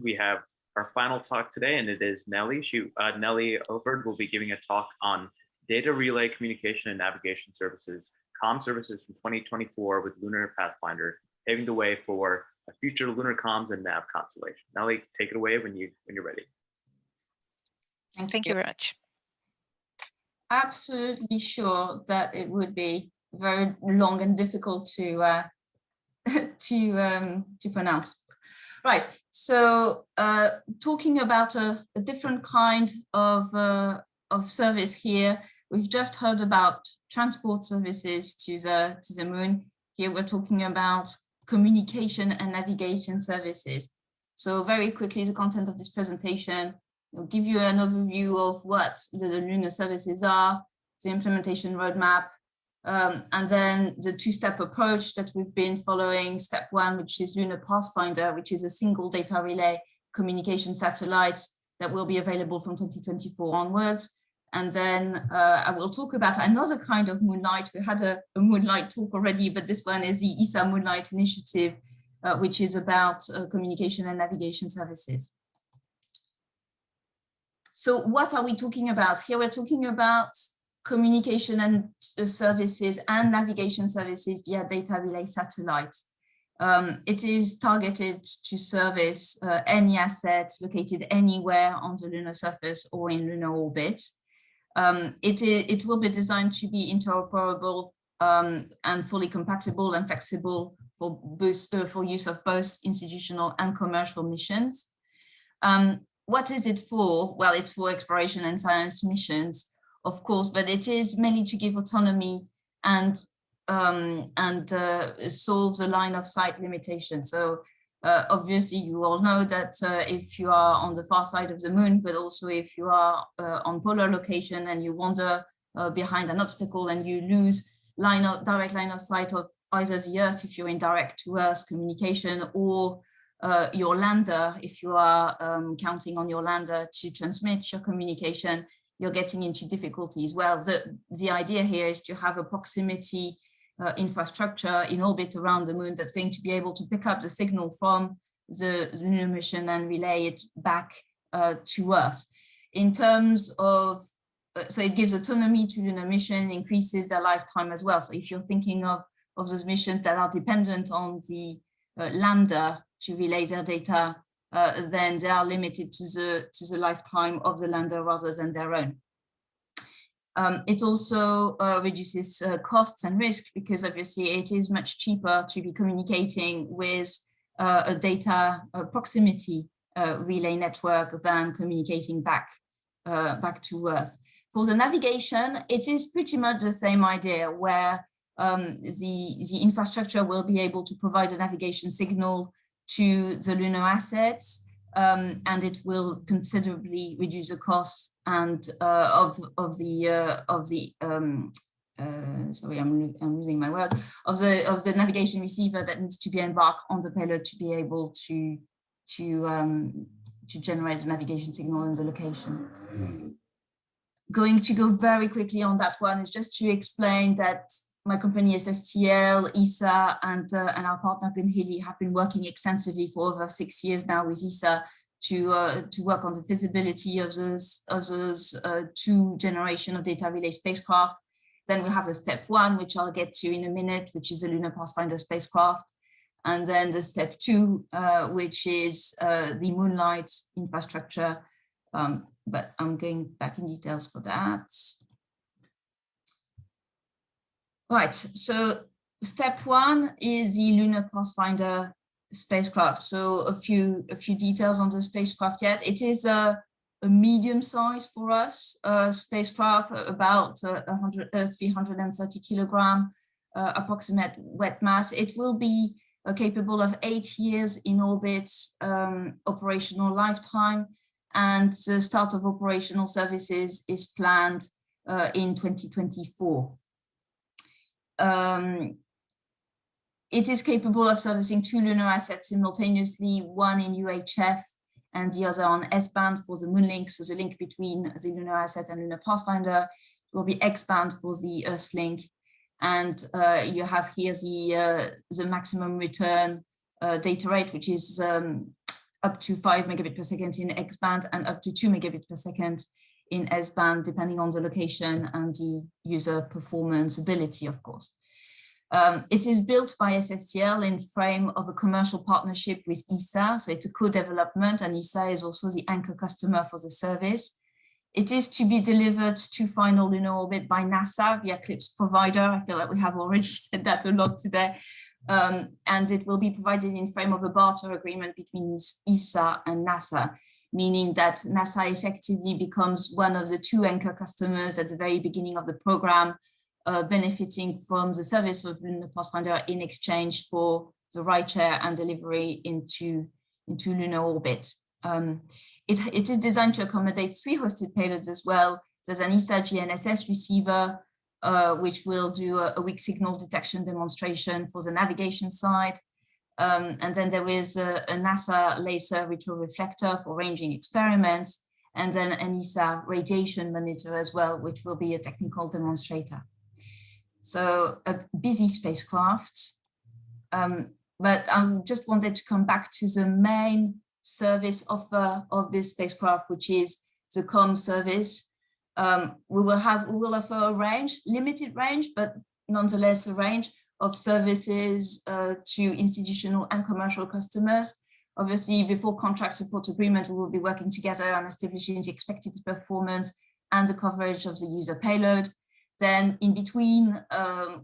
We have our final talk today, and it is Nelly. Nelly Offord will be giving a talk on data relay communication and navigation services, comm services from 2024 with Lunar Pathfinder, paving the way for a future Lunar Comms and Nav constellation. Nelly, take it away when you're ready. Thank you very much. Absolutely sure that it would be very long and difficult to to pronounce. Right. So talking about a different kind of service here, we've just heard about transport services to the moon. Here we're talking about communication and navigation services. So very quickly, the content of this presentation will give you an overview of what the lunar services are, the implementation roadmap, and then the two-step approach that we've been following. Step one, which is Lunar Pathfinder, which is a single data relay communication satellite that will be available from 2024 onwards. And then I will talk about another kind of moonlight. We had a moonlight talk already, but this one is the SLS Moonlight Initiative, which is about communication and navigation services. So what are we talking about? Here we're talking about communication and services and navigation services via data relay satellite. It is targeted to service any asset located anywhere on the lunar surface or in lunar orbit. It will be designed to be interoperable and fully compatible and flexible for use of both institutional and commercial missions. What is it for? Well, it's for exploration and science missions, of course, but it is mainly to give autonomy and solve the line of sight limitation. So obviously you all know that if you are on the far side of the moon, but also if you are on polar location and you wander behind an obstacle and you lose direct line of sight of either the Earth if you're in direct to Earth communication, or your lander, if you are counting on your lander to transmit your communication, you're getting into difficulties. Well, the idea here is to have a proximity infrastructure in orbit around the moon that's going to be able to pick up the signal from the lunar mission and relay it back to Earth. In terms of, so it gives autonomy to lunar mission, increases their lifetime as well. So if you're thinking of those missions that are dependent on the lander to relay their data, then they are limited to the lifetime of the lander rather than their own. It also reduces costs and risk, because obviously it is much cheaper to be communicating with a data proximity relay network than communicating back to Earth. For the navigation, it is pretty much the same idea, where the infrastructure will be able to provide a navigation signal to the lunar assets, and it will considerably reduce the cost and sorry, I'm losing my word, of the navigation receiver that needs to be embarked on the payload to be able to generate the navigation signal in the location. Going to go very quickly on that one is just to explain that my company SSTL, ESA, and our partner Gunhili have been working extensively for over 6 years now with ESA to work on the feasibility of those two generation of data relay spacecraft. Then we have the step one, which I'll get to in a minute, which is the Lunar Pathfinder spacecraft. And then the step two, which is the Moonlight infrastructure. But I'm going back in details for that. Right, so step one is the Lunar Crossfinder spacecraft. So a few details on the spacecraft yet. It is a medium size for us spacecraft, about 330 kilogram approximate wet mass. It will be capable of 8 years in orbit operational lifetime, and the start of operational services is planned in 2024. It is capable of servicing 2 lunar assets simultaneously, one in UHF and the other on S-band for the Moonlink. So the link between the lunar asset and Lunar Pathfinder will be X-band for the Earthlink. And you have here the maximum return data rate, which is up to 5 megabit per second in X band and up to 2 megabit per second in S band, depending on the location and the user performance ability, of course. It is built by SSTL in frame of a commercial partnership with ESA. So it's a co-development, and ESA is also the anchor customer for the service. It is to be delivered to final lunar orbit by NASA via CLIPS provider. I feel like we have already said that a lot today. And it will be provided in frame of a barter agreement between ESA and NASA, meaning that NASA effectively becomes one of the 2 anchor customers at the very beginning of the program, benefiting from the service of Lunar Pathfinder in exchange for the ride share and delivery into lunar orbit. It is designed to accommodate 3 hosted payloads as well. There's an ESA GNSS receiver, which will do a weak signal detection demonstration for the navigation side. And then there is a NASA laser retroreflector for ranging experiments, and then an ESA radiation monitor as well, which will be a technical demonstrator. So a busy spacecraft. But I just wanted to come back to the main service offer of this spacecraft, which is the comm service. We will offer a range, limited range, but nonetheless a range of services to institutional and commercial customers. Obviously, before contract support agreement, we will be working together on establishing the expected performance and the coverage of the user payload. Then in between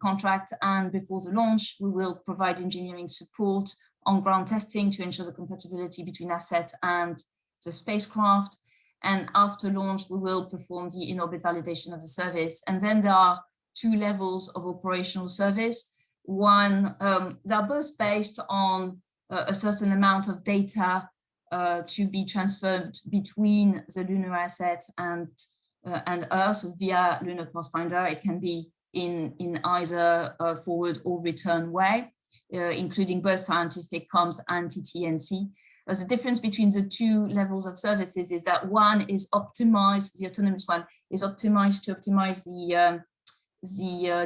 contract and before the launch, we will provide engineering support on ground testing to ensure the compatibility between asset and the spacecraft. And after launch, we will perform the in-orbit validation of the service. And then there are 2 levels of operational service. One, they are both based on a certain amount of data to be transferred between the lunar asset and Earth via Lunar Crossfinder. It can be in either a forward or return way, including both scientific comms and TT&C. The difference between the 2 levels of services is that one is optimized, the autonomous one is optimized to optimize the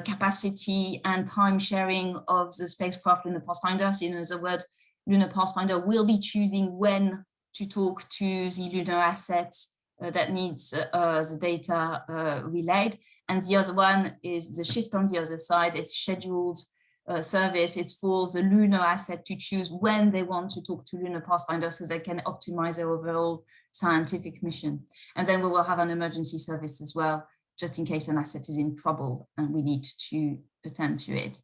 capacity and time sharing of the spacecraft Lunar Pathfinder. So, in other words, Lunar Pathfinder will be choosing when to talk to the lunar asset that needs the data relayed. And the other one is the shift on the other side. It's scheduled service. It's for the lunar asset to choose when they want to talk to Lunar Pathfinder so they can optimize their overall scientific mission. And then we will have an emergency service as well, just in case an asset is in trouble and we need to attend to it.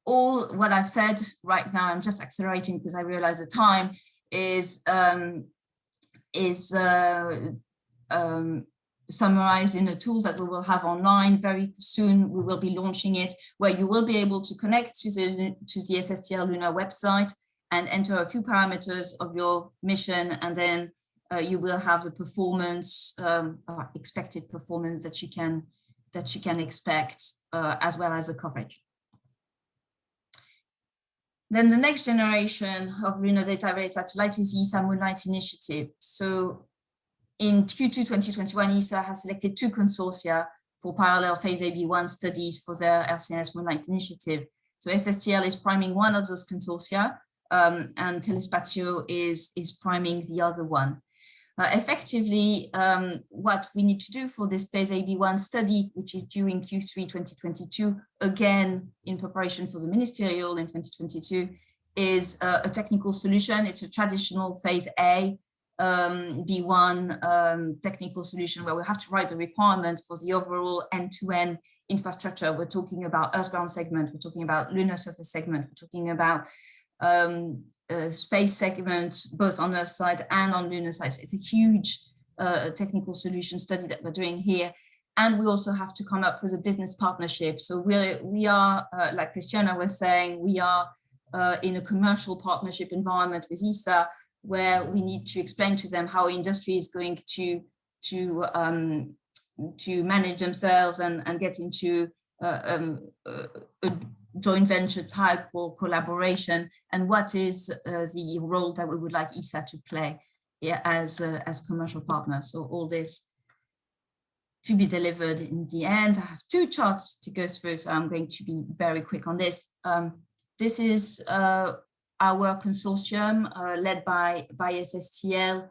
All what I've said right now, I'm just accelerating because I realize the time is summarized in a tool that we will have online very soon. We will be launching it, where you will be able to connect to the SSTL Lunar website and enter a few parameters of your mission, and then you will have the performance, expected performance that you can expect, as well as the coverage. Then the next generation of lunar data relay satellite is the ESA Moonlight Initiative. So in Q2 2021, ESA has selected 2 consortia for parallel phase AB1 studies for their SLS Moonlight Initiative. So SSTL is priming one of those consortia, and Telespazio is priming the other one. Effectively, what we need to do for this phase AB1 study, which is due in Q3 2022, again in preparation for the ministerial in 2022, is a technical solution. It's a traditional phase A B1 technical solution where we have to write the requirements for the overall end-to-end infrastructure. We're talking about Earth-ground segment, we're talking about lunar surface segment, we're talking about space segment, both on Earth side and on lunar side. So it's a huge technical solution study that we're doing here. And we also have to come up with a business partnership. So we are like Christiana was saying, we are in a commercial partnership environment with ESA, where we need to explain to them how industry is going to manage themselves and get into a joint venture type or collaboration, and what is the role that we would like ESA to play as commercial partner. So all this to be delivered in the end. I have 2 charts to go through, so I'm going to be very quick on this. This is our consortium led by SSTL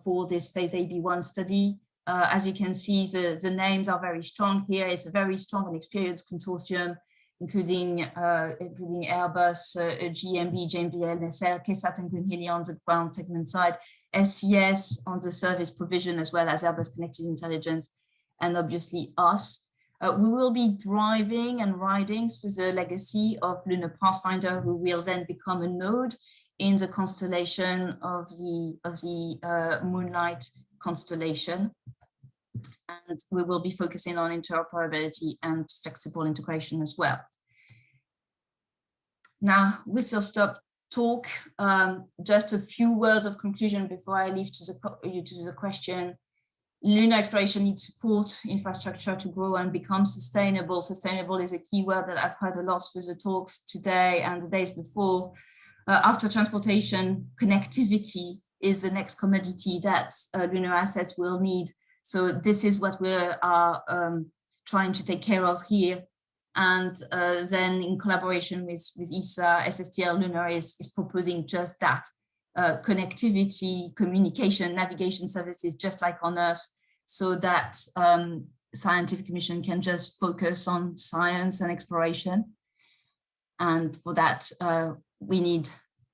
for this phase AB1 study. As you can see, the names are very strong here. It's a very strong and experienced consortium, including Airbus, GMV, JMVL, NESFEL, KSAT and Green Hilly on the ground segment side, SES on the service provision, as well as Airbus Connected Intelligence, and obviously us. We will be driving and riding through the legacy of Lunar Pathfinder, who will then become a node in the constellation of the Moonlight constellation. And we will be focusing on interoperability and flexible integration as well. Now, we shall stop talk. Just a few words of conclusion before I leave you to the question. Lunar exploration needs support infrastructure to grow and become sustainable. Sustainable is a key word that I've heard a lot through the talks today and the days before. After transportation, connectivity is the next commodity that lunar assets will need. So this is what we are trying to take care of here. And then in collaboration with ESA, SSTL Lunar is proposing just that. Connectivity, communication, navigation services, just like on Earth, so that scientific mission can just focus on science and exploration. And for that, you need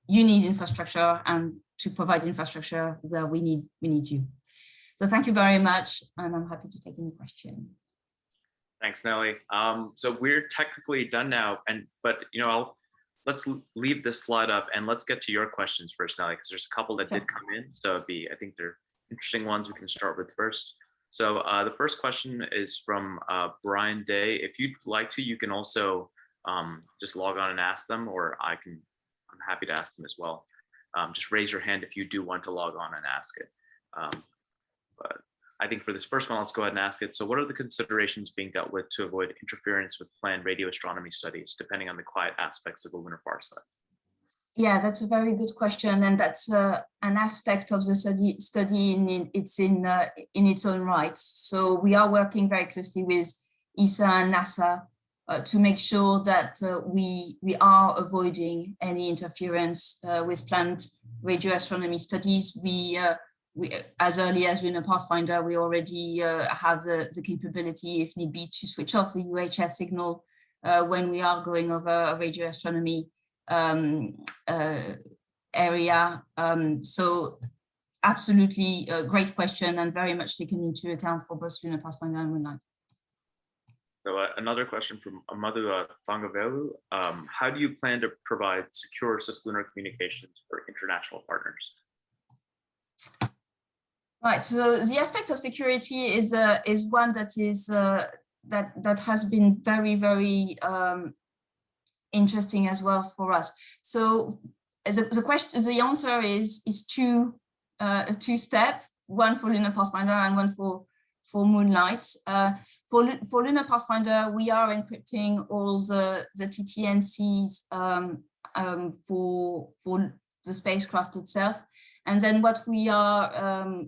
infrastructure, and to provide infrastructure, well, we need you. So thank you very much, and I'm happy to take any question. Thanks, Nelly. So we're technically done now, but let's leave this slide up and let's get to your questions first, Nelly, because there's a couple that did come in. So I think they're interesting ones we can start with first. So the first question is from Brian Day. If you'd like to, you can also just log on and ask them, or I'm happy to ask them as well. Just raise your hand if you do want to log on and ask it. But I think for this first one, let's go ahead and ask it. So what are the considerations being dealt with to avoid interference with planned radio astronomy studies, depending on the quiet aspects of the lunar far side? Yeah, that's a very good question. And that's an aspect of the study in its own right. So we are working very closely with ESA and NASA to make sure that we are avoiding any interference with planned radio astronomy studies. We as early as Lunar Pathfinder, we already have the capability, if need be, to switch off the UHF signal when we are going over a radio astronomy area. So absolutely a great question, and very much taken into account for both Lunar Pathfinder and Moonlight. So another question from Amadou Tangavelu. How do you plan to provide secure cislunar communications for international partners? Right, so the aspect of security is one that is that has been very, very interesting as well for us. So the answer is a two-step, one for Lunar Pathfinder and one for Moonlight. For Lunar Pathfinder, we are encrypting all the TTNCs for the spacecraft itself, and then what we are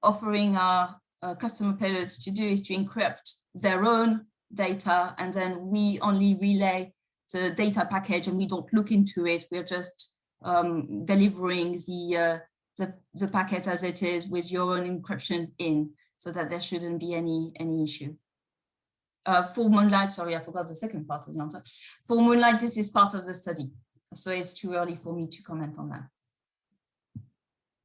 offering our customer payloads to do is to encrypt their own data, and then we only relay the data package and we don't look into it. We're just delivering the packet as it is with your own encryption in, so that there shouldn't be any issue. For Moonlight, sorry, I forgot the second part of the answer. For Moonlight, this is part of the study, so it's too early for me to comment on that.